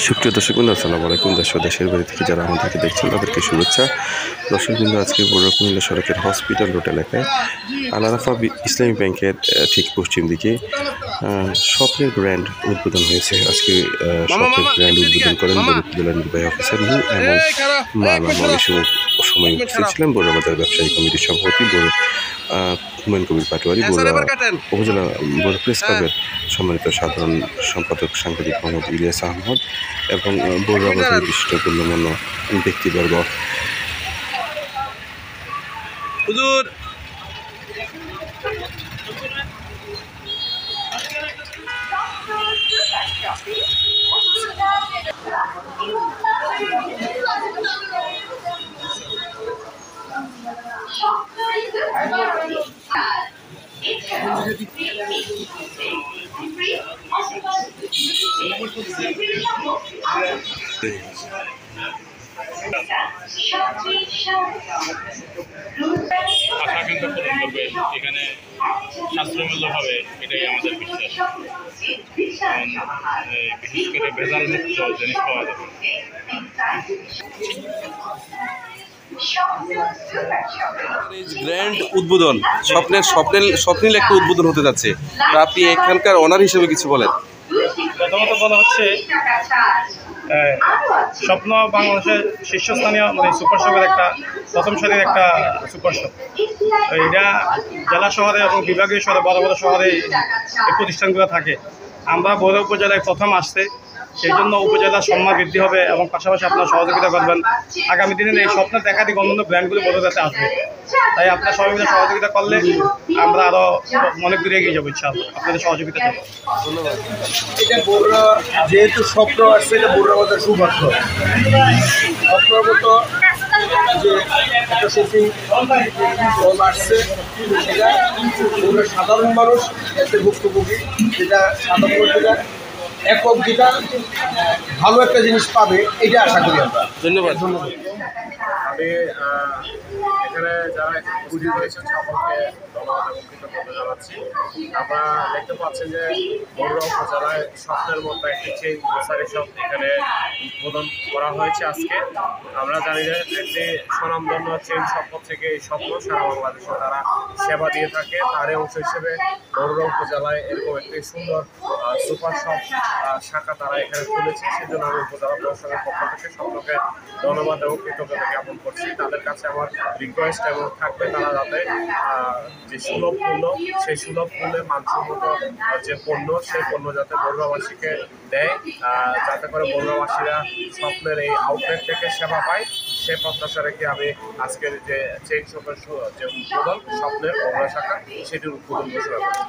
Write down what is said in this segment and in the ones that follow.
সুপ্রিয় দর্শকবৃন্দ, আসসালামু আলাইকুম। দেশের বাড়ি থেকে যারা আমাদেরকে দেখছেন তাদেরকে শুভেচ্ছা। দর্শকবৃন্দ, আজকে বড় কুমিল্লা সড়কের হসপিটাল রোড এলাকায় আল-আরাফা ইসলামী ব্যাংকের ঠিক পশ্চিম দিকে স্বপ্নের ব্র্যান্ড উদ্বোধন হয়েছে। আজকে স্বপ্নের ব্র্যান্ড উদ্বোধন করেন উপজেলা নির্বাহী অফিসার নূর এবং মামা সময় উপস্থিত ছিলেন বড়বাজার ব্যবসায়ী কমিটির সভাপতি হুমায়ুন কবির পাটোয়ারি, উপজেলা বড় প্রেস ক্লাবের সম্মানিত সাধারণ সম্পাদক সাংবাদিক মোহাম্মদ ইলিয়াস আহমদ এবং বড়বাজার বিশিষ্ট গণ্যমান্য ব্যক্তিবর্গ। আকাঙ্ক্ষা পূরণ করবে, এখানে স্বাস্থ্যমূল্যভাবে এটাই আমাদের বিশ্বাস। বিশেষ করে ভেজাল মুক্ত জিনিস পাওয়া যাবে। গ্র্যান্ড উদ্বোধন, স্বপ্নের একটা উদ্বোধন হতে যাচ্ছে। আপনি এখানকার অনার হিসেবে কিছু বলেন। প্রথমত বলা হচ্ছে স্বপ্ন বাংলাদেশের শীর্ষস্থানীয় সুপার শপের একটা প্রথম সারির একটা সুপার শপ। এটা জেলা শহরে এবং বিভাগীয় শহরে বড় বড় শহরে এই প্রতিষ্ঠানগুলো থাকে। আমরা বড় উপজেলায় প্রথম আসছে, সেই জন্য উপজেলার সম্মান বৃদ্ধি হবে এবং পাশাপাশি আপনারা সহযোগিতা করবেন। আগামী দিনে এই স্বপ্নের দেখা দিকে অন্যান্য ব্র্যান্ডগুলো বড় যাতে আসবে, তাই আপনারা সবাই মিলে সহযোগিতা করলে আমরা আরও অনেক দূরে এগিয়ে যাবো ইনশাআল্লাহ। আপনাদের সহযোগিতা করবো। ধন্যবাদ। এটা বড়রা যেহেতু স্বপ্ন আসছে, এটা বড়রা আমাদের সৌভাগ্য। স্বপ্নের মতো যে একটা শপিং মল আসছে, সেটা সাধারণ মানুষ এতে ভুক্তভোগী। যেটা সাধারণ যেটা একক যেটা ভালো একটা জিনিস পাবে, এটা আশা করি আমরা। ধন্যবাদ। আমি এখানে যারা পুঁজি রয়েছেন সকলকে ধন্যবাদ এবং কৃতজ্ঞতা জানাচ্ছি। আপনারা দেখতে পাচ্ছেন যে বড়ুয়া উপজেলায় স্বপ্নের মতো একটি চেইন গ্রোসারি শপ এখানে উদ্বোধন করা হয়েছে আজকে। আমরা জানি যে একটি স্বনামধন্য চেইন শপ থেকে এই স্বপ্ন সারা বাংলাদেশে তারা সেবা দিয়ে থাকে। তারই অংশ হিসেবে বড়ুয়া উপজেলায় এরকম একটি সুন্দর সুপার শপ শাখা তারা এখানে খুলেছে। সেজন্য আমি উপজেলা প্রশাসনের পক্ষ থেকে স্বপ্নকে ধন্যবাদ এবং কৃতজ্ঞতা জ্ঞাপন করছি। তাদের কাছে আমার রিকোয়েস্ট এবং থাকবে তারা যাতে যে সুলভ মূল্য, সেই সুলভ মূল্যে মানসম্মত যে পণ্য, সেই পণ্য যাতে বড়ুয়াবাসীকে দেয়, যাতে করে বড়ুয়াবাসীরা স্বপ্নের এই আউটলেট থেকে সেবা পায়, সে প্রত্যাশা রেখে আমি আজকের যে চেইন শপের যে উদ্বোধন স্বপ্নের বড়ুয়া শাখা, সেটির উদ্বোধন ঘোষণা করছি।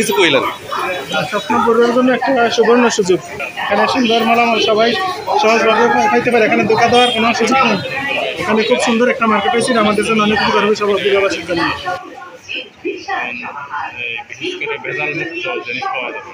কিছু কইলেন। স্বপ্ন পূরণের জন্য একটা সুবর্ণ সুযোগ। এখানে সুন্দর মালামাল সবাই সহজভাবে খাইতে পারে। এখানে দোকান দেওয়ার কোনো সুযোগ নেই। এখানে খুব সুন্দর একটা মার্কেট হয়েছে, আমাদের জন্য অনেক কিছু করবে সব অভিভাবকের জন্য। বিশেষ করে ভেজাল মুক্ত জিনিস পাওয়া যাবে।